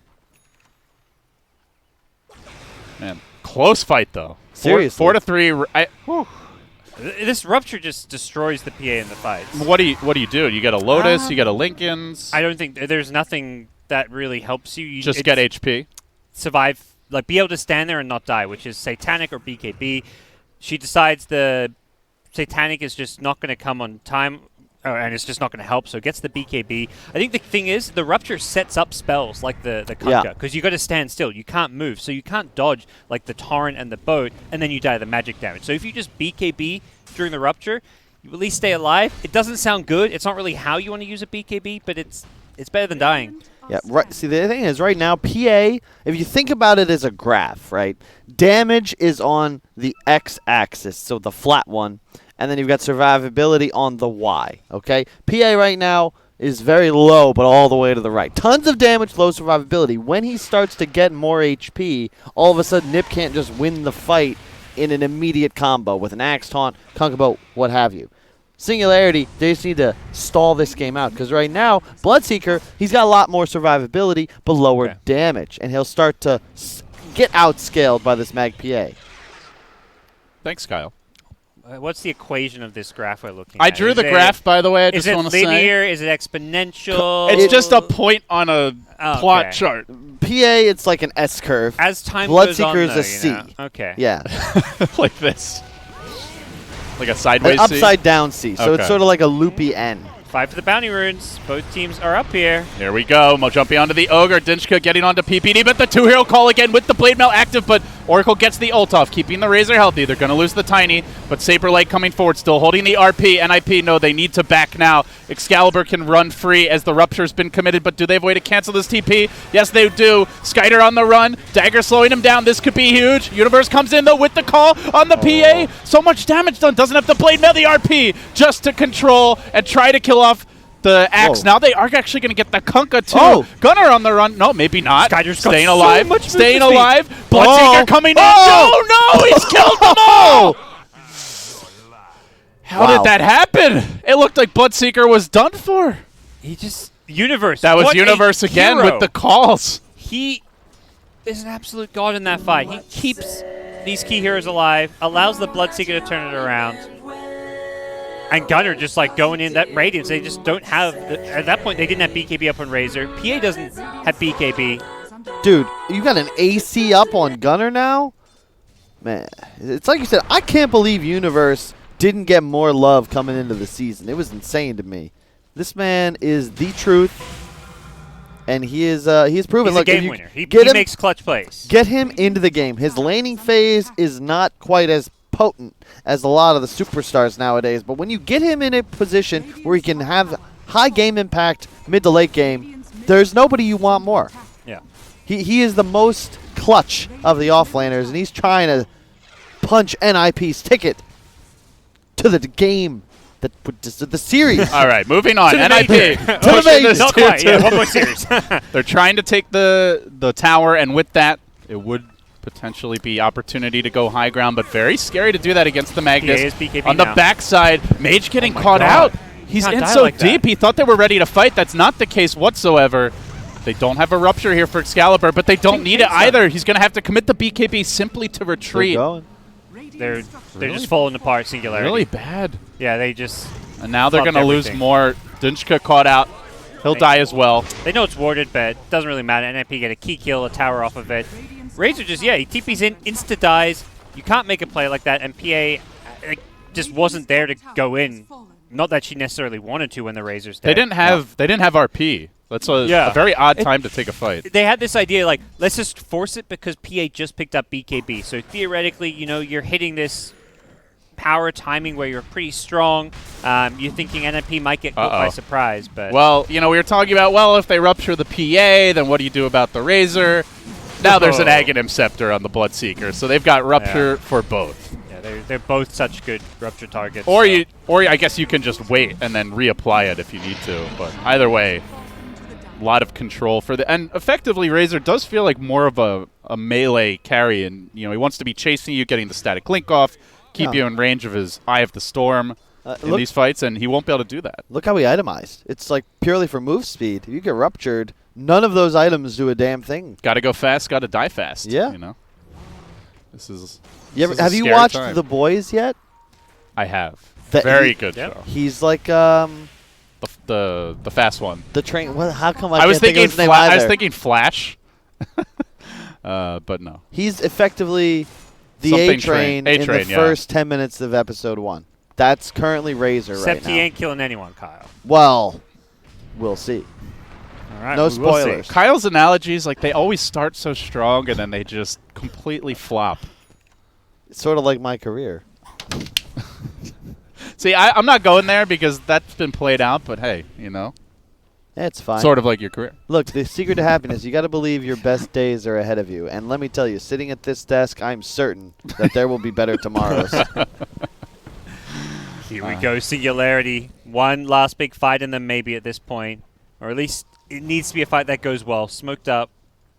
Man, close fight, though. Seriously. 4-3. This Rupture just destroys the PA in the fights. What do you do? You get a Lotus, you get a Lincoln's. I don't think there's nothing that really helps you. Just get HP. Survive, like be able to stand there and not die, which is Satanic or BKB. She decides the Satanic is just not going to come on time, and it's just not going to help, so it gets the BKB. I think the thing is, the Rupture sets up spells like the Kunkka, because you got to stand still. You can't move, so you can't dodge like the Torrent and the Boat, and then you die the magic damage. So if you just BKB during the Rupture, you at least stay alive. It doesn't sound good. It's not really how you want to use a BKB, but it's better than dying. Yeah, right. See, the thing is, right now, PA, if you think about it as a graph, right, damage is on the x-axis, so the flat one, and then you've got survivability on the y, okay? PA right now is very low, but all the way to the right. Tons of damage, low survivability. When he starts to get more HP, all of a sudden, NiP can't just win the fight in an immediate combo with an Axe Taunt, Kunkka Boat, what have you. Singularity, they just need to stall this game out, because right now, Bloodseeker, he's got a lot more survivability, but lower damage, and he'll start to get outscaled by this Mag PA. Thanks, Kyle. What's the equation of this graph we're looking at? I drew the graph, by the way. I just want to say. Is it linear? Is it exponential? It's just a point on a plot chart. PA, it's like an S curve. As time goes on, Bloodseeker is though, a C. you know? Okay. Yeah. Like this. Like a sideways An C? upside down C. So it's sort of like a loopy N. 5 for the bounty runes. Both teams are up here. Here we go. Mo jumping onto the Ogre. Dinchka getting onto PPD, but the 2-hero call again with the Blade Mail active, but Oracle gets the ult off, keeping the Razor healthy. They're going to lose the Tiny, but Saberlight coming forward, still holding the RP. NiP, no, they need to back now. Excalibur can run free as the Rupture's been committed, but do they have a way to cancel this TP? Yes, they do. Skyder on the run. Dagger slowing him down. This could be huge. Universe comes in, though, with the call on the PA. So much damage done. Doesn't have the Blade Mail, the RP, just to control and try to kill off the Axe. Now they are actually going to get the Kunkka too. Gunner on the run. No, maybe not. Skyder's staying got alive. So much staying movement alive. speed. Bloodseeker coming in. No, he's killed them all. How did that happen? It looked like Bloodseeker was done for. He just Universe. That was Universe again with the calls. He is an absolute god in that fight. He keeps these key heroes alive, allows the Bloodseeker to turn it around. And Gunner just like going in that Radiance. They just don't have, at that point they didn't have BKB up on Razor. PA doesn't have BKB. Dude, you got an AC up on Gunner now? Man, it's like you said, I can't believe Universe didn't get more love coming into the season. It was insane to me. This man is the truth, and he is proven. He's a game winner. He makes clutch plays. Get him into the game. His laning phase is not quite as potent as a lot of the superstars nowadays, but when you get him in a position where he can have high game impact mid to late game, there's nobody you want more. Yeah. He is the most clutch of the offlaners, and he's trying to punch NiP's ticket to the game The series. All right, moving on. To the NiP. major. pushing this Not 2-2. quite. Yeah, one more series. They're trying to take the tower, and with that, it would potentially be opportunity to go high ground, but very scary to do that against the Magnus. PA is BKB On the now. backside, Mage getting Oh my caught God. out. He's Can't in die so like that. deep. He thought they were ready to fight. That's not the case whatsoever. They don't have a rupture here for Excalibur, but they don't need it either. He's going to have to commit the BKB simply to retreat. They're just falling apart. Singularity. Really bad. Yeah, they just. And now they're Fucked going to lose everything. more. Dunchka caught out. He'll die as well. They know it's warded, but it doesn't really matter. NiP get a key kill, a tower off of it. Razor just, he TP's in, insta dies. You can't make a play like that, and PA just wasn't there to go in. Not that she necessarily wanted to when the Razor's dead. They didn't have RP. That's a very odd time to take a fight. They had this idea, like, let's just force it because PA just picked up BKB. So theoretically, you're hitting this power timing where you're pretty strong. You're thinking NiP might get caught by surprise, but well, we were talking about if they rupture the PA, then what do you do about the Razor? Now there's an Aghanim Scepter on the Bloodseeker, so they've got rupture for both. Yeah, they're both such good rupture targets. Or I guess you can just wait and then reapply it if you need to. But either way, a lot of control for and effectively Razor does feel like more of a melee carry, and he wants to be chasing you, getting the static link off, keep you in range of his Eye of the Storm in these fights, and he won't be able to do that. Look how he itemized. It's like purely for move speed. If you get ruptured, none of those items do a damn thing. Got to go fast, got to die fast. Yeah. This is. Have you watched The Boys yet? I have. Very good show. He's like the fast one. The train. Well, how come I was can't think of his name either? I was thinking Flash. But no. He's effectively the Something A-Train in the first 10 minutes of episode 1. That's currently Razor right now. Except he ain't killing anyone, Kyle. Well, we'll see. All right, no spoilers. Kyle's analogies, they always start so strong and then they just completely flop. It's sort of like my career. See, I'm not going there because that's been played out, but hey, It's fine. Sort of like your career. Look, the secret to happiness, you got to believe your best days are ahead of you. And let me tell you, sitting at this desk, I'm certain that there will be better tomorrows. Here we go, Singularity. One last big fight in them maybe at this point. Or at least it needs to be a fight that goes well. Smoked up,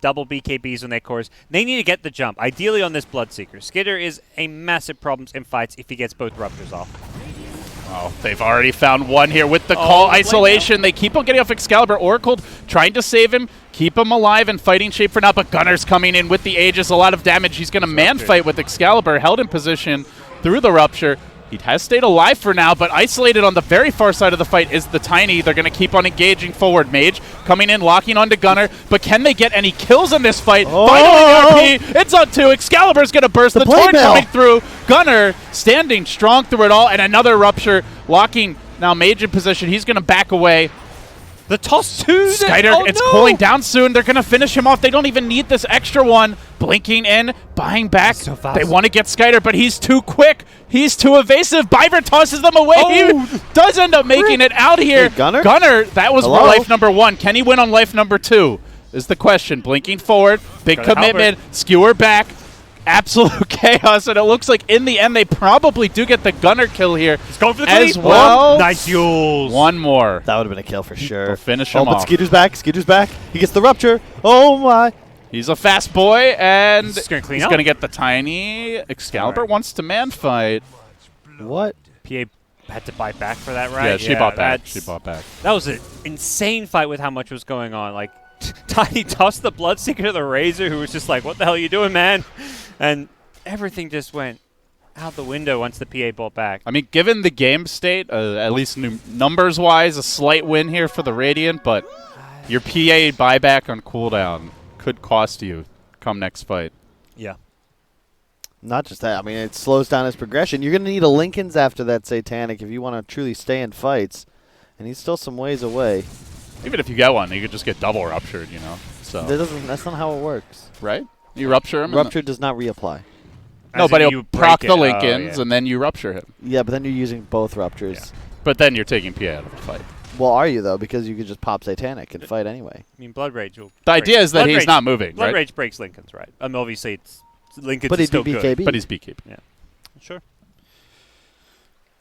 double BKBs on their cores. They need to get the jump, ideally on this Bloodseeker. Skitter is a massive problem in fights if he gets both ruptures off. Oh, they've already found one here with the call isolation. They keep on getting off Excalibur. Oracle trying to save him, keep him alive in fighting shape for now, but Gunner's coming in with the Aegis. A lot of damage. He's going to man-fight with Excalibur, held in position through the rupture. He has stayed alive for now, but isolated on the very far side of the fight is the Tiny. They're going to keep on engaging forward. Mage coming in, locking onto Gunner, but can they get any kills in this fight? Finally, RP, it's on 2. Excalibur's going to burst. The torn coming through. Gunner standing strong through it all, and another rupture, locking now Mage in position. He's going to back away. The toss too. It's cooling down soon. They're going to finish him off. They don't even need this extra one. Blinking in, buying back. So fast. They want to get Skyder, but he's too quick. He's too evasive. Biver tosses them away. He does end up making it out here. Wait, Gunner? That was life number 1. Can he win on life number 2 is the question. Blinking forward. Big commitment. Skewer back. Absolute chaos, and it looks like in the end they probably do get the Gunner kill here. He's going for the as clean. well. Nice Yules. One more. That would have been a kill for sure. They'll finish him but off. Skeeter's back. Skeeter's back. He gets the rupture. Oh, my. He's a fast boy, and He's going to get the Tiny. Excalibur wants to man-fight. What? PA had to buy back for that, right? Yeah, she bought back. She bought back. That was an insane fight with how much was going on. Like, Tiny tossed the Bloodseeker to the Razor, who was just like, what the hell are you doing, man? And everything just went out the window once the PA bought back. I mean, given the game state, at least numbers-wise, a slight win here for the Radiant, but your PA buyback on cooldown could cost you come next fight. Yeah. Not just that. I mean, it slows down his progression. You're going to need a Lincoln's after that Satanic if you want to truly stay in fights. And he's still some ways away. Even if you get one, you could just get double ruptured, So That's not how it works. Right? You rupture him. Rupture does not reapply. No, but he'll proc the Lincolns, and then you rupture him. Yeah, but then you're using both ruptures. Yeah. But then you're taking PA out of the fight. Well, are you, though? Because you could just pop Satanic and fight anyway. I mean, Blood Rage will... The idea is that he's not moving, Blood right? Rage breaks Lincolns, right? Obviously, Lincolns but is still BKB. good. But he's BKB. Yeah. Sure.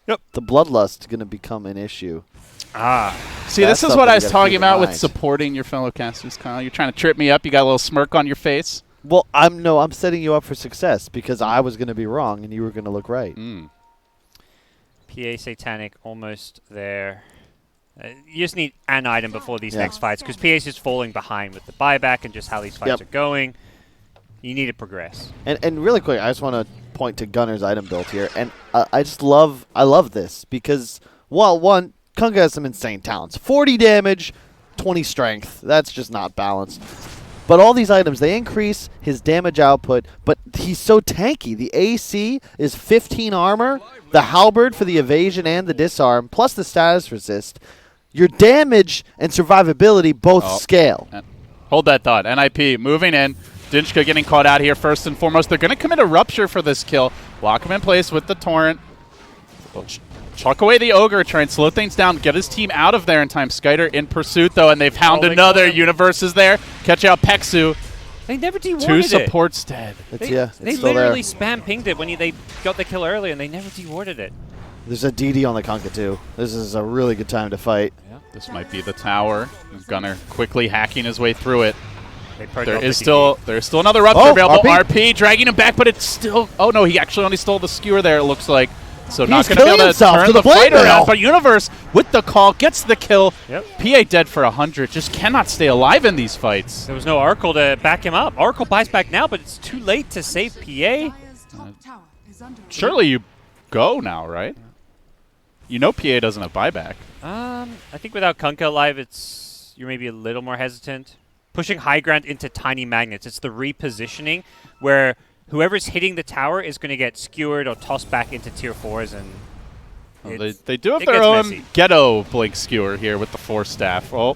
Yep. The bloodlust going to become an issue. See, That's this is what something I you was gotta talking keep in about with mind. supporting your fellow casters, Kyle. You're trying to trip me up. You got a little smirk on your face. Well, I'm setting you up for success because I was going to be wrong and you were going to look right. PA Satanic almost there. You just need an item before these next fights because PA is just falling behind with the buyback and just how these fights are going. You need to progress. And really quick, I just want to point to Gunner's item build here, and I love this because one, Kunkka has some insane talents: 40 damage, 20 strength. That's just not balanced. But all these items, they increase his damage output, but he's so tanky. The AC is 15 armor, the halberd for the evasion and the disarm, plus the status resist. Your damage and survivability both scale. Hold that thought. NiP moving in. Dinchka getting caught out here first and foremost. They're going to commit a rupture for this kill. Lock him in place with the torrent. Chuck away the ogre, try and slow things down, get his team out of there in time. Skyder in pursuit, though, and they've found another. Universe is there. Catch out Peksu. They never dewarded it. Two supports dead. They still literally there. spam pinged it when they got the kill earlier, and they never dewarded it. There's a DD on the Kunkka, too. This is a really good time to fight. Yeah. This might be the tower. Gunner quickly hacking his way through it. There is still another rupture available. RP dragging him back, but it's still... Oh, no, he actually only stole the skewer there, it looks like. So not He's going to be killing able to himself turn to the the fight blade around. rail. But Universe, with the call, gets the kill. Yep. PA dead for 100. Just cannot stay alive in these fights. There was no Oracle to back him up. Oracle buys back now, but it's too late to save PA. Surely you go now, right? You know PA doesn't have buyback. I think without Kunkka alive, you're maybe a little more hesitant. Pushing high ground into tiny magnets. It's the repositioning where whoever's hitting the tower is going to get skewered or tossed back into tier 4s. And they do have it their gets own messy. ghetto blink skewer here with the 4 staff. Oh,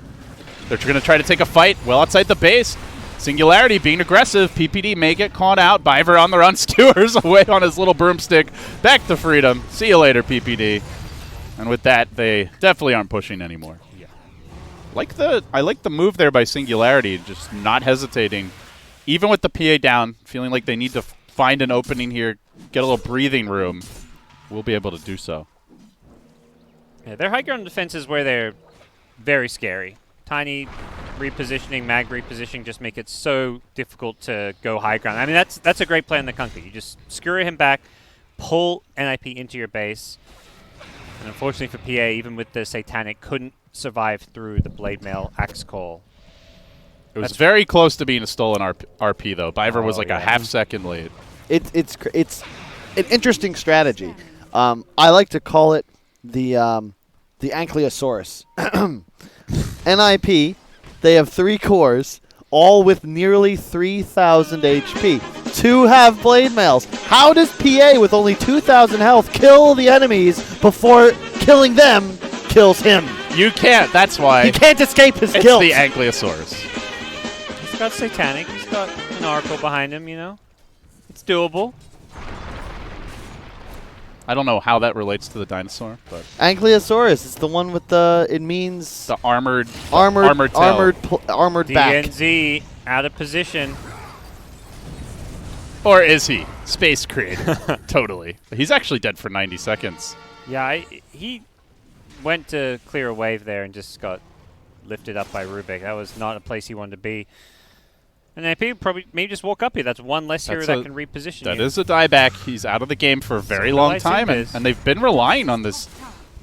they're going to try to take a fight well outside the base. Singularity being aggressive. PPD may get caught out. Biver on the run. Skewers away on his little broomstick. Back to freedom. See you later, PPD. And with that, they definitely aren't pushing anymore. Yeah. I like the move there by Singularity, just not hesitating. Even with the PA down, feeling like they need to find an opening here, get a little breathing room, we'll be able to do so. Yeah, their high ground defense is where they're very scary. Tiny repositioning, mag repositioning just make it so difficult to go high ground. I mean, that's a great play on the Kunkka. You just skewer him back, pull NiP into your base. And unfortunately for PA, even with the Satanic, couldn't survive through the Blade Mail Axe Call. It was very close to being a stolen RP, though. Biver was like a half second late. It's an interesting strategy. I like to call it the Ankylosaurus. NiP, they have 3 cores, all with nearly 3,000 HP. 2 have blade mails. How does PA with only 2,000 health kill the enemies before killing them kills him? You can't. That's why. He can't escape his It's guilt. the Ankylosaurus. He's got Satanic. He's got an Oracle behind him, you know. It's doable. I don't know how that relates to the dinosaur, but Ankylosaurus is the one with the. It means the armored tail. armored back. DNZ out of position. Or is he? Space created. Totally. He's actually dead for 90 seconds. Yeah, he went to clear a wave there and just got lifted up by Rubik. That was not a place he wanted to be. And NiP probably maybe just walk up here. That's one less hero that can reposition That you. is a dieback. He's out of the game for a very long time, and they've been relying on this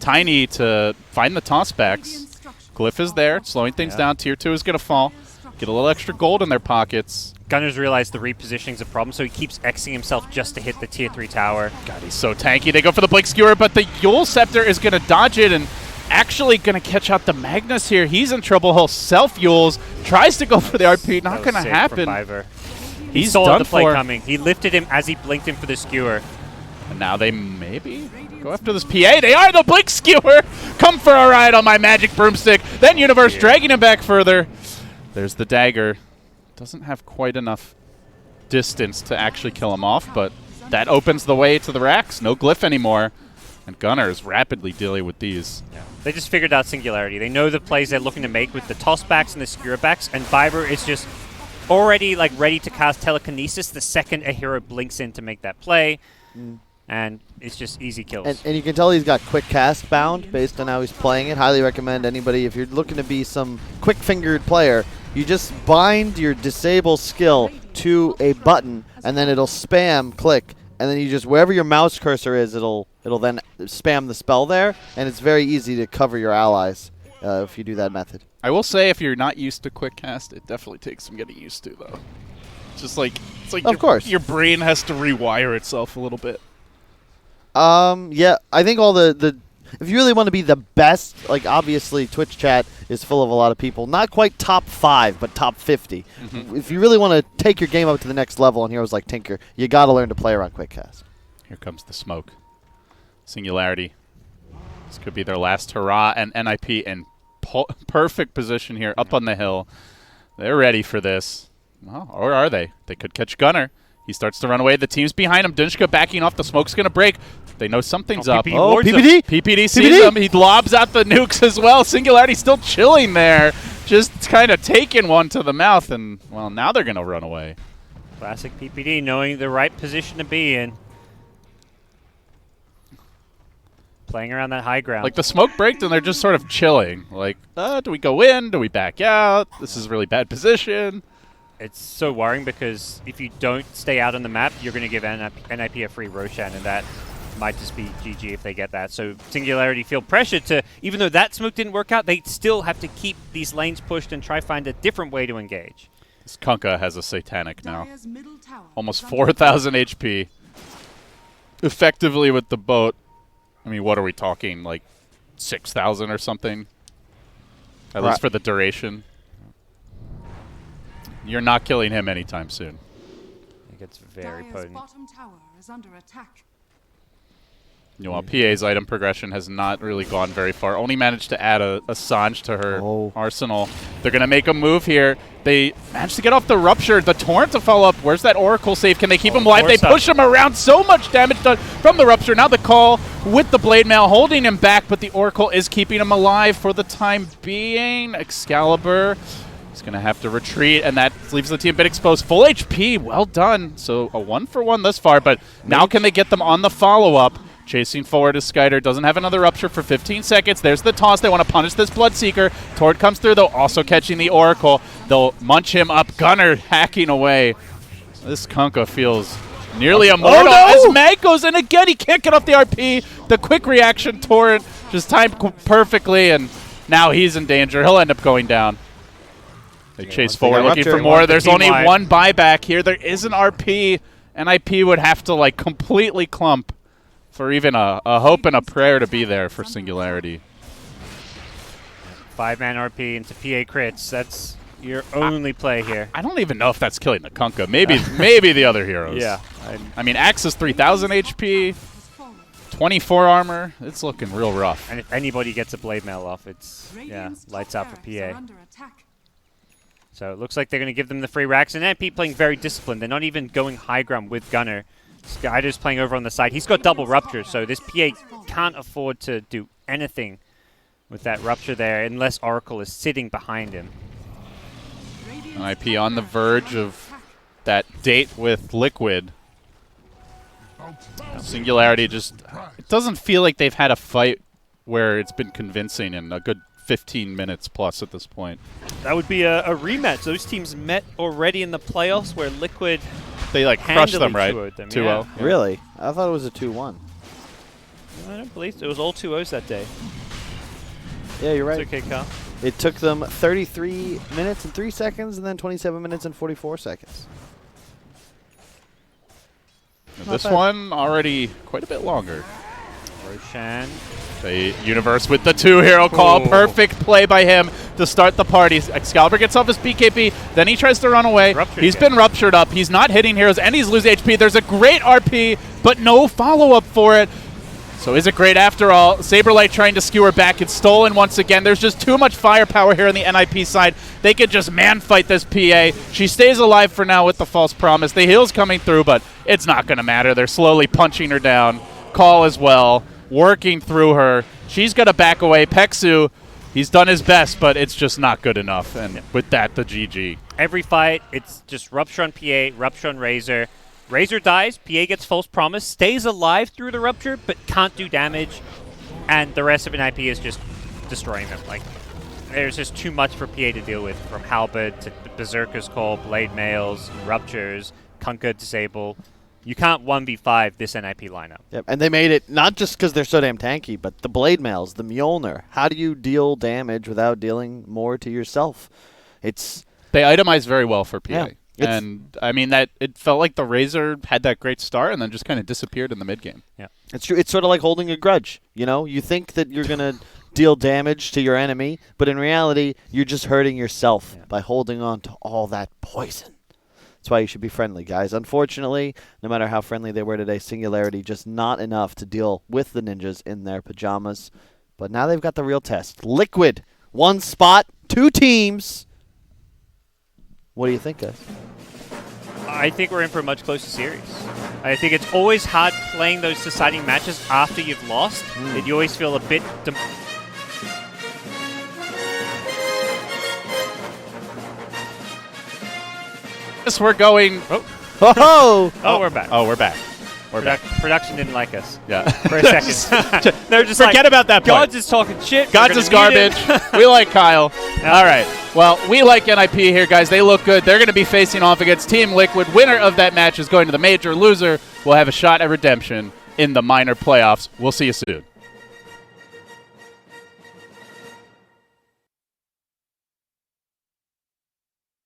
Tiny to find the tossbacks. Glyph is there, slowing things down. Tier 2 is going to fall. Get a little extra gold in their pockets. Gunner's realized the repositioning's a problem, so he keeps Xing himself just to hit the tier 3 tower. God, he's so tanky. They go for the Blink Skewer, but the Yule Scepter is going to dodge it and actually going to catch out the Magnus here. He's in trouble. He'll self-Yules. Tries to go for the RP. Not going to happen. He saw the play coming. He lifted him as he blinked him for the skewer. And now they maybe go after this PA. They are the Blink Skewer. Come for a ride on my magic broomstick. Then Universe dragging him back further. There's the dagger. Doesn't have quite enough distance to actually kill him off, but that opens the way to the racks. No Glyph anymore. And Gunner is rapidly dealing with these. Yeah. They just figured out Singularity. They know the plays they're looking to make with the tossbacks and the skewerbacks, and Biver is just already like ready to cast telekinesis the second a hero blinks in to make that play. and it's just easy kills. And you can tell he's got quick cast bound based on how he's playing it. Highly recommend anybody, if you're looking to be some quick-fingered player, you just bind your disable skill to a button, and then it'll spam click, and then you just, wherever your mouse cursor is, it'll then spam the spell there, and it's very easy to cover your allies if you do that method. I will say, if you're not used to quick cast, it definitely takes some getting used to, though. Just like, it's like of course. Your brain has to rewire itself a little bit. Yeah, I think all the if you really want to be the best, like obviously Twitch chat is full of a lot of people, not quite top 5, but top 50. If you really want to take your game up to the next level on heroes like Tinker, you got to learn to play around quick cast. Here comes the smoke. Singularity. This could be their last hurrah, and NiP in perfect position here up on the hill. They're ready for this. Well, or are they? They could catch Gunner. He starts to run away. The team's behind him. Dunshka backing off. The smoke's going to break. They know something's up. Oh, PPD? PPD sees him. He lobs out the nukes as well. Singularity still chilling there. Just kind of taking one to the mouth. And, well, now they're going to run away. Classic PPD, knowing the right position to be in. Playing around that high ground. Like, the smoke breaks, and they're just sort of chilling. Like, do we go in? Do we back out? This is a really bad position. It's so worrying because if you don't stay out on the map, you're going to give NiP a free Roshan, and that might just be GG if they get that. So Singularity feel pressure to, even though that smoke didn't work out, they still have to keep these lanes pushed and try find a different way to engage. This Kunkka has a Satanic now. Almost 4,000 HP. Effectively with the boat. I mean, what are we talking? Like 6,000 or something? At least for the duration. You're not killing him anytime soon. It gets very potent. You know, PA's item progression has not really gone very far. Only managed to add a Sange to her arsenal. They're going to make a move here. They managed to get off the Rupture. The Torrent to follow up. Where's that Oracle save? Can they keep him alive? They push him around. So much damage done from the Rupture. Now the call with the Blade Mail holding him back, but the Oracle is keeping him alive for the time being. Excalibur is going to have to retreat, and that leaves the team a bit exposed. Full HP. Well done. So a 1-for-1 thus far, but now can they get them on the follow-up? Chasing forward is Skyder. Doesn't have another Rupture for 15 seconds. There's the toss. They want to punish this Bloodseeker. Tord comes through, though, also catching the Oracle. They'll munch him up. Gunner hacking away. This Kunkka feels nearly immortal. As Mag goes in again. He can't get off the RP. The quick reaction Torrent just timed perfectly, and now he's in danger. He'll end up going down. They chase forward looking for more. There's only one buyback here. There is an RP. NiP would have to, like, completely clump for even a hope and a prayer to be there for Singularity. 5-man RP into PA crits. That's your only play here. I don't even know if that's killing the Kunkka. Maybe the other heroes. Yeah. I mean, Axe is 3,000 HP, 24 armor. It's looking real rough. And if anybody gets a Blade Mail off, it's, lights out for PA. So it looks like they're going to give them the free racks. And NiP playing very disciplined. They're not even going high ground with Gunner. Skyder's playing over on the side. He's got double Rupture, so this PA can't afford to do anything with that Rupture there unless Oracle is sitting behind him. NiP on the verge of that date with Liquid. Singularity just, it doesn't feel like they've had a fight where it's been convincing in a good 15 minutes plus at this point. That would be a rematch. Those teams met already in the playoffs where Liquid... They like crushed them, right? 2-0. 2-0. Yeah. Really? I thought it was a 2-1. I don't believe so. It was all 2-0s that day. Yeah, you're right. It's okay, Carl. It took them 33 minutes and 3 seconds, and then 27 minutes and 44 seconds. This one already quite a bit longer. Roshan. The Universe with the 2-hero call. Perfect play by him to start the party. Excalibur gets off his BKB. Then he tries to run away. He's been ruptured up. He's not hitting heroes, and he's losing HP. There's a great RP, but no follow-up for it. So is it great after all? Saberlight trying to skewer back. It's stolen once again. There's just too much firepower here on the NiP side. They could just man-fight this PA. She stays alive for now with the false promise. The heal's coming through, but it's not going to matter. They're slowly punching her down. Call as well. Working through her. She's got to back away. Peksu, he's done his best, but it's just not good enough. And with that, the GG. Every fight, it's just Rupture on PA, Rupture on Razor. Razor dies, PA gets false promise, stays alive through the rupture, but can't do damage, and the rest of NiP is just destroying them. Like, there's just too much for PA to deal with, from Halberd to Berserker's Call, Blade Mails, Ruptures, Kunkka Disable. You can't 1v5 this NiP lineup. Yep, and they made it not just because they're so damn tanky, but the Blade Mails, the Mjolnir. How do you deal damage without dealing more to yourself? They itemized very well for PA. Yeah. And, I mean, that it felt like the Razor had that great start and then just kind of disappeared in the mid-game. Yeah, it's true. It's sort of like holding a grudge. You know, you think that you're going to deal damage to your enemy, but in reality, you're just hurting yourself by holding on to all that poison. That's why you should be friendly, guys. Unfortunately, no matter how friendly they were today, Singularity just not enough to deal with the ninjas in their pajamas. But now they've got the real test. Liquid, 1 spot, 2 teams. What do you think, guys? I think we're in for a much closer series. I think it's always hard playing those deciding matches after you've lost. And you always feel a bit... Yes, we're going... Oh! We're back. Oh, we're back. We're back. Production didn't like us. Yeah. For a second. They're just Forget like, about that point. Gods is talking shit. Gods is garbage. We like Kyle. All right. Well, we like NiP here, guys. They look good. They're going to be facing off against Team Liquid. Winner of that match is going to the major. Loser will have a shot at redemption in the minor playoffs. We'll see you soon.